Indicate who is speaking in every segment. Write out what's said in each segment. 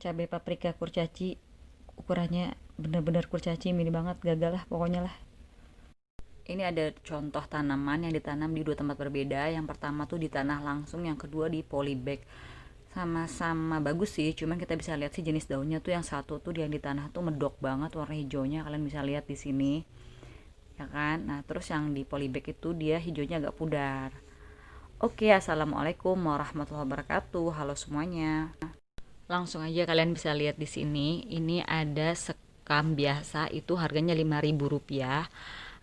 Speaker 1: cabai paprika kurcaci, ukurannya bener-bener kurcaci, mini banget, gagal lah pokoknya lah. Ini ada contoh tanaman yang ditanam di dua tempat berbeda. Yang pertama tuh di tanah langsung, yang kedua di polybag. Sama-sama bagus sih, cuman kita bisa lihat sih jenis daunnya tuh yang satu tuh yang di tanah tuh medok banget warna hijaunya, kalian bisa lihat di sini. Ya kan? Nah, terus yang di polybag itu dia hijaunya agak pudar. Oke, assalamualaikum warahmatullahi wabarakatuh. Halo semuanya. Langsung aja kalian bisa lihat di sini. Ini ada sekam biasa itu harganya Rp5.000.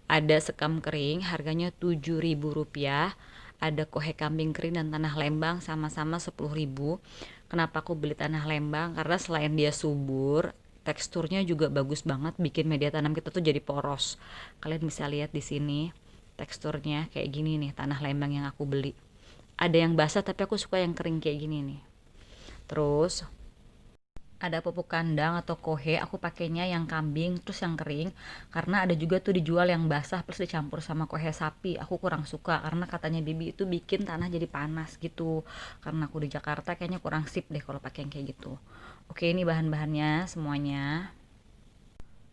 Speaker 1: Ada sekam kering harganya Rp7.000. Ada kohe kambing kering dan tanah lembang sama-sama 10.000. Kenapa aku beli tanah lembang? Karena selain dia subur, teksturnya juga bagus banget, bikin media tanam kita tuh jadi poros. Kalian bisa lihat di sini teksturnya kayak gini nih, tanah lembang yang aku beli. Ada yang basah tapi aku suka yang kering kayak gini nih. Terus ada pupuk kandang atau kohe, aku pakainya yang kambing terus yang kering, karena ada juga tuh dijual yang basah plus dicampur sama kohe sapi. Aku kurang suka karena katanya bibi itu bikin tanah jadi panas gitu. Karena aku di Jakarta kayaknya kurang sip deh kalau pakai yang kayak gitu. Oke, ini bahan-bahannya semuanya.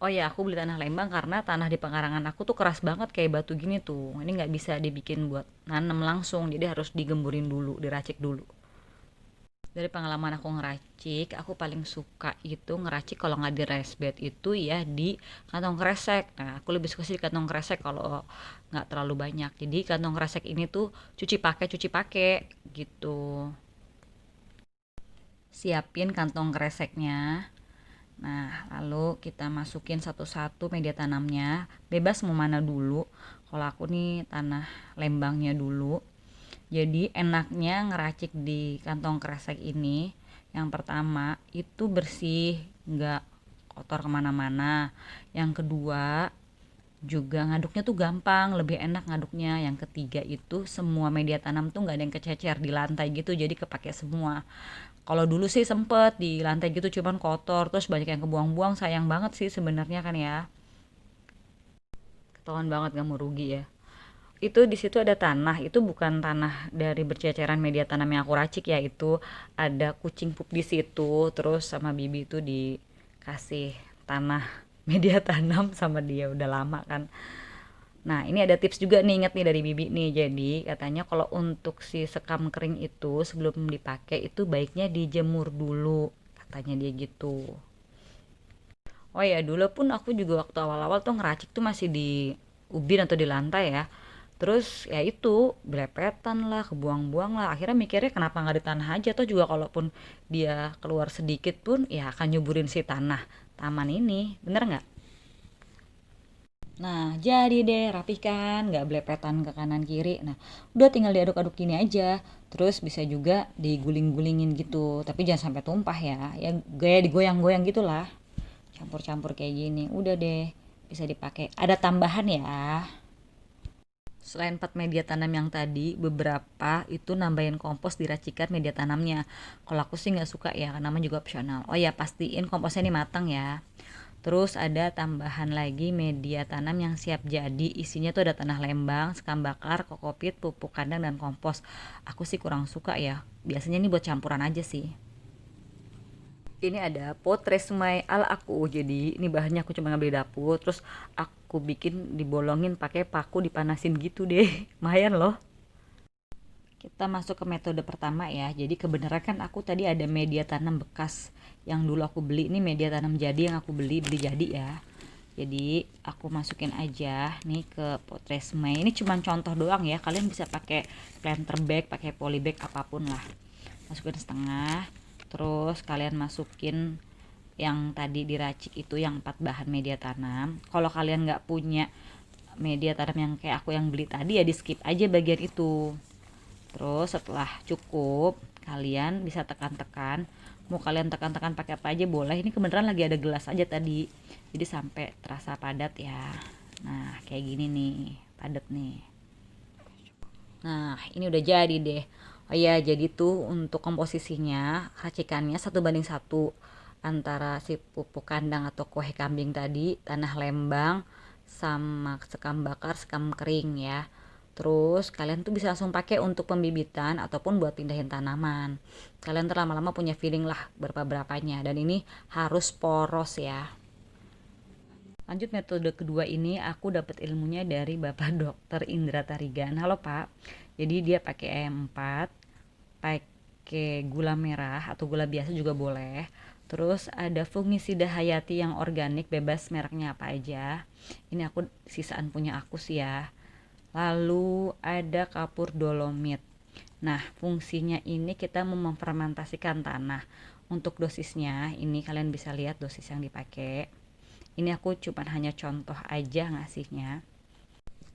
Speaker 1: Oh ya, aku beli tanah lembang karena tanah di pekarangan aku tuh keras banget kayak batu gini tuh. Ini nggak bisa dibikin buat nanem langsung, jadi harus digemburin dulu, diracik dulu. Dari pengalaman aku ngeracik, aku paling suka itu ngeracik kalau nggak di raised bed itu ya di kantong kresek. Nah, aku lebih suka sih di kantong kresek kalau nggak terlalu banyak. Jadi kantong kresek ini tuh cuci pakai gitu. Siapin kantong kreseknya. Nah, lalu kita masukin satu-satu media tanamnya. Bebas mau mana dulu. Kalau aku nih tanah lembangnya dulu. Jadi enaknya ngeracik di kantong kresek ini, yang pertama itu bersih, nggak kotor kemana-mana. Yang kedua juga ngaduknya tuh gampang, lebih enak ngaduknya. Yang ketiga itu semua media tanam tuh nggak ada yang kececer di lantai gitu, jadi kepake semua. Kalau dulu sih sempet di lantai gitu cuman kotor, terus banyak yang kebuang-buang, sayang banget sih sebenarnya kan ya. Ketahuan banget gak mau rugi ya. Itu di situ ada tanah, itu bukan tanah dari berceceran media tanam yang aku racik ya, itu ada kucing pup di situ, terus sama bibi itu dikasih tanah media tanam sama dia udah lama kan. Nah, ini ada tips juga nih, inget nih dari bibi nih. Jadi katanya kalau untuk si sekam kering itu sebelum dipakai itu baiknya dijemur dulu, katanya dia gitu. Oh ya, dulu pun aku juga waktu awal-awal tuh ngeracik tuh masih di ubin atau di lantai ya. Terus ya itu belepetan lah, kebuang-buang lah. Akhirnya mikirnya kenapa nggak di tanah aja, tuh juga kalaupun dia keluar sedikit pun ya akan nyuburin si tanah taman ini. Bener nggak? Nah, jadi deh rapikan, nggak belepetan ke kanan kiri. Nah, udah tinggal diaduk-aduk gini aja. Terus bisa juga diguling-gulingin gitu. Tapi jangan sampai tumpah ya. Ya gaya digoyang-goyang gitulah. Campur-campur kayak gini. Udah deh, bisa dipakai. Ada tambahan ya. Selain 4 media tanam yang tadi, beberapa itu nambahin kompos di racikan media tanamnya. Kalau aku sih nggak suka ya, karena namanya juga opsional. Oh ya, pastiin komposnya ini matang ya. Terus ada tambahan lagi media tanam yang siap jadi. Isinya tuh ada tanah lembang, sekam bakar, kokopit, pupuk kandang, dan kompos. Aku sih kurang suka ya. Biasanya ini buat campuran aja sih. Ini ada pot resmai ala aku, jadi ini bahannya aku cuma ngambil di dapur, terus aku bikin dibolongin pakai paku, dipanasin gitu deh. Lumayan loh. Kita masuk ke metode pertama ya. Jadi kebenaran kan aku tadi ada media tanam bekas yang dulu aku beli. Ini media tanam jadi yang aku beli jadi ya. Jadi aku masukin aja nih ke pot resmai. Ini cuma contoh doang ya, kalian bisa pakai planter bag, pakai polybag, apapun lah. Masukin setengah, terus kalian masukin yang tadi diracik itu, yang 4 bahan media tanam. Kalau kalian nggak punya media tanam yang kayak aku yang beli tadi ya di skip aja bagian itu. Terus setelah cukup, kalian bisa tekan-tekan. Mau kalian tekan-tekan pakai apa aja boleh. Ini kebenaran lagi ada gelas aja tadi, jadi sampai terasa padat ya. Nah, kayak gini nih, padat nih. Nah, ini udah jadi deh. Oh iya, jadi tuh untuk komposisinya, racikannya 1:1 antara si pupuk kandang atau kue kambing tadi, tanah lembang, sama sekam bakar, sekam kering ya. Terus kalian tuh bisa langsung pakai untuk pembibitan ataupun buat pindahin tanaman. Kalian ntar lama-lama punya feeling lah berapa-berapanya, dan ini harus poros ya. Lanjut metode kedua ini aku dapat ilmunya dari Bapak Dokter Indra Tarigan. Halo Pak. Jadi dia pakai ayam 4, pakai gula merah atau gula biasa juga boleh. Terus ada fungisida hayati yang organik, bebas mereknya apa aja. Ini aku sisaan punya aku sih ya. Lalu ada kapur dolomit. Nah, fungsinya ini kita memfermentasikan tanah. Untuk dosisnya, ini kalian bisa lihat dosis yang dipakai. Ini aku cuma hanya contoh aja ngasihnya.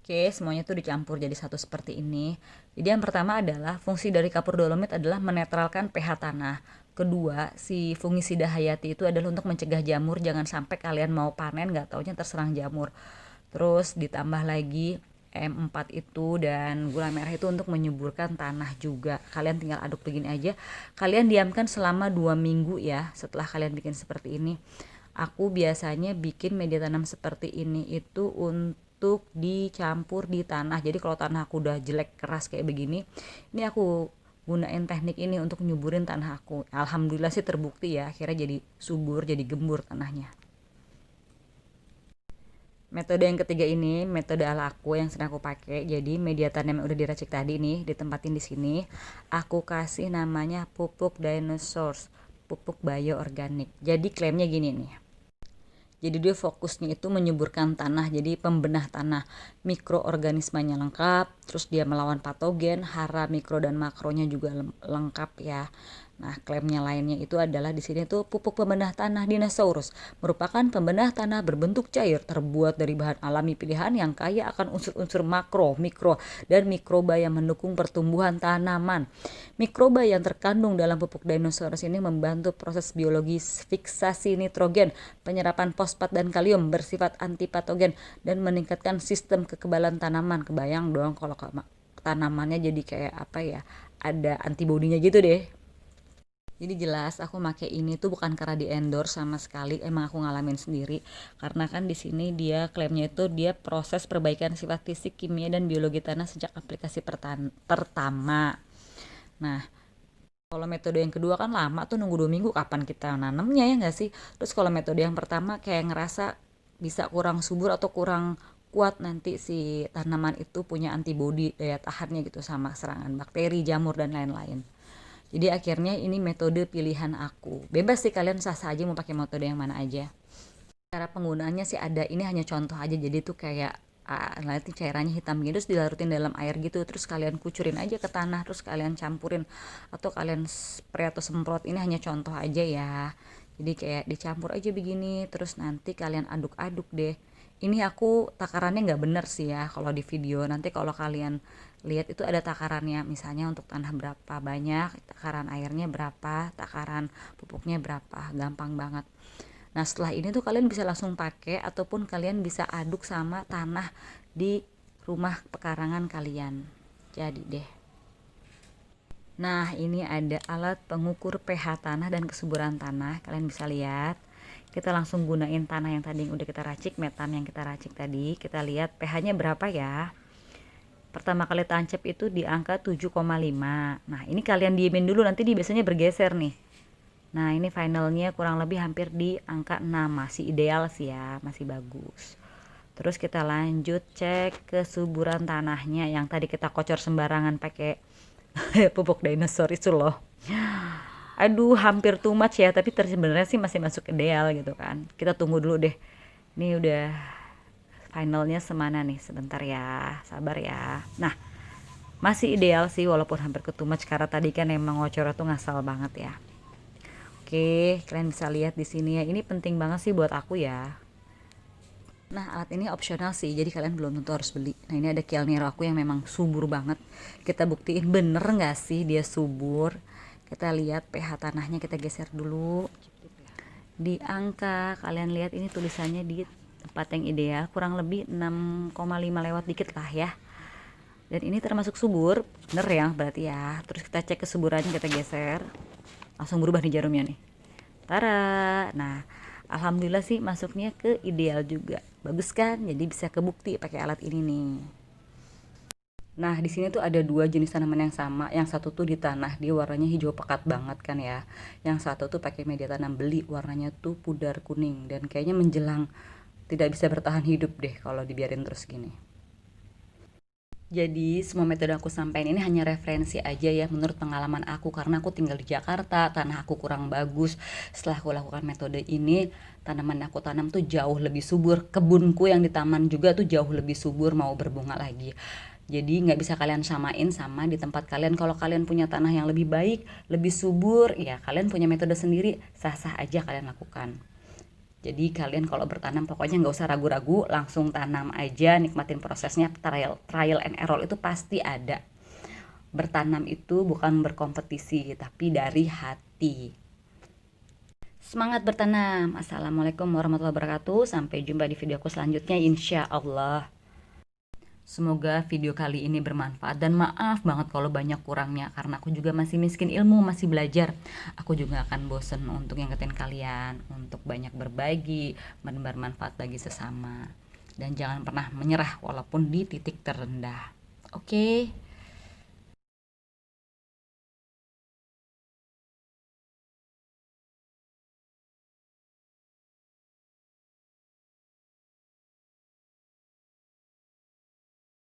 Speaker 1: Oke, semuanya tuh dicampur jadi satu seperti ini. Jadi yang pertama adalah fungsi dari kapur dolomit adalah menetralkan pH tanah. Kedua, si fungisida hayati itu adalah untuk mencegah jamur. Jangan sampai kalian mau panen nggak taunya terserang jamur. Terus ditambah lagi M4 itu dan gula merah itu untuk menyuburkan tanah juga. Kalian tinggal aduk begini aja. Kalian diamkan selama 2 minggu ya setelah kalian bikin seperti ini. Aku biasanya bikin media tanam seperti ini itu untuk dicampur di tanah. Jadi kalau tanah aku udah jelek keras kayak begini, ini aku gunain teknik ini untuk nyuburin tanah aku. Alhamdulillah sih terbukti ya, akhirnya jadi subur, jadi gembur tanahnya. Metode yang ketiga ini metode ala aku yang sedang aku pakai. Jadi media tanam yang udah diracik tadi nih ditempatin di sini. Aku kasih namanya pupuk dinosaurs, pupuk bioorganik. Jadi klaimnya gini nih. Jadi dia fokusnya itu menyuburkan tanah, jadi pembenah tanah, mikroorganismenya lengkap, terus dia melawan patogen, hara mikro dan makronya juga lengkap ya. Nah, klaimnya lainnya itu adalah di sini tuh pupuk pembenah tanah dinosaurus, merupakan pembenah tanah berbentuk cair terbuat dari bahan alami pilihan yang kaya akan unsur-unsur makro, mikro, dan mikroba yang mendukung pertumbuhan tanaman. Mikroba yang terkandung dalam pupuk dinosaurus ini membantu proses biologis fiksasi nitrogen, penyerapan fosfat dan kalium, bersifat antipatogen, dan meningkatkan sistem kekebalan tanaman. Kebayang dong kalau tanamannya jadi kayak apa ya, ada antibodinya gitu deh. Jadi jelas aku make ini tuh bukan karena di endorse sama sekali, emang aku ngalamin sendiri. Karena kan di sini dia klaimnya itu dia proses perbaikan sifat fisik, kimia dan biologi tanah sejak aplikasi pertama. Nah, kalau metode yang kedua kan lama tuh, nunggu 2 minggu, kapan kita nanamnya ya nggak sih? Terus kalau metode yang pertama kayak ngerasa bisa kurang subur atau kurang kuat, nanti si tanaman itu punya antibodi daya tahannya gitu sama serangan bakteri, jamur dan lain-lain. Jadi akhirnya ini metode pilihan aku. Bebas sih kalian sah-sah aja mau pakai metode yang mana aja. Cara penggunaannya sih ada, ini hanya contoh aja. Jadi tuh kayak nanti cairannya hitam gitu terus dilarutin dalam air gitu, terus kalian kucurin aja ke tanah, terus kalian campurin atau kalian spray atau semprot. Ini hanya contoh aja ya. Jadi kayak dicampur aja begini, terus nanti kalian aduk-aduk deh. Ini aku takarannya nggak bener sih ya kalau di video. Nanti kalau kalian lihat itu ada takarannya, misalnya untuk tanah berapa banyak, takaran airnya berapa, takaran pupuknya berapa, gampang banget. Nah, setelah ini tuh kalian bisa langsung pakai ataupun kalian bisa aduk sama tanah di rumah pekarangan kalian. Jadi deh. Nah, ini ada alat pengukur pH tanah dan kesuburan tanah. Kalian bisa lihat. Kita langsung gunain tanah yang tadi yang udah kita racik, metan yang kita racik tadi. Kita lihat pH-nya berapa ya. Pertama kali tancap itu di angka 7,5. Nah, ini kalian diemin dulu, nanti dia biasanya bergeser nih. Nah, ini finalnya kurang lebih hampir di angka 6. Masih ideal sih ya, masih bagus. Terus kita lanjut cek kesuburan tanahnya yang tadi kita kocor sembarangan pakai pupuk dinosaur itu loh. Aduh, hampir too much ya, tapi sebenarnya sih masih masuk ideal gitu kan. Kita tunggu dulu deh. Ini udah finalnya semana nih, sebentar ya, sabar ya. Nah, masih ideal sih walaupun hampir ke too much karena tadi kan emang ngocornya tuh ngasal banget ya. Oke, kalian bisa lihat di sini ya. Ini penting banget sih buat aku ya. Nah, alat ini opsional sih, jadi kalian belum tentu harus beli. Nah, ini ada Kelniro aku yang memang subur banget. Kita buktiin bener nggak sih dia subur. Kita lihat pH tanahnya, kita geser dulu. Di angka, kalian lihat ini tulisannya di tempat yang ideal, kurang lebih 6,5 lewat dikit lah ya. Dan ini termasuk subur, bener ya berarti ya. Terus kita cek kesuburannya, kita geser. Langsung berubah nih jarumnya nih. Tara. Nah, alhamdulillah sih masuknya ke ideal juga. Bagus kan? Jadi bisa kebukti pakai alat ini nih. Nah, di sini tuh ada dua jenis tanaman yang sama. Yang satu tuh di tanah, dia warnanya hijau pekat banget kan ya. Yang satu tuh pakai media tanam beli, warnanya tuh pudar kuning dan kayaknya menjelang tidak bisa bertahan hidup deh kalau dibiarin terus gini. Jadi semua metode aku sampaikan ini hanya referensi aja ya menurut pengalaman aku, karena aku tinggal di Jakarta, tanah aku kurang bagus. Setelah aku lakukan metode ini, tanaman aku tanam tuh jauh lebih subur. Kebunku yang di taman juga tuh jauh lebih subur, mau berbunga lagi. Jadi nggak bisa kalian samain sama di tempat kalian. Kalau kalian punya tanah yang lebih baik, lebih subur, ya kalian punya metode sendiri, sah-sah aja kalian lakukan. Jadi kalian kalau bertanam pokoknya nggak usah ragu-ragu, langsung tanam aja, nikmatin prosesnya. Trial and error itu pasti ada. Bertanam itu bukan berkompetisi, tapi dari hati. Semangat bertanam. Assalamualaikum warahmatullahi wabarakatuh. Sampai jumpa di videoku selanjutnya, insya Allah. Semoga video kali ini bermanfaat, dan maaf banget kalau banyak kurangnya karena aku juga masih miskin ilmu, masih belajar. Aku juga akan bosen untuk ngingetin kalian untuk banyak berbagi dan bermanfaat bagi sesama. Dan jangan pernah menyerah walaupun di titik terendah. Oke.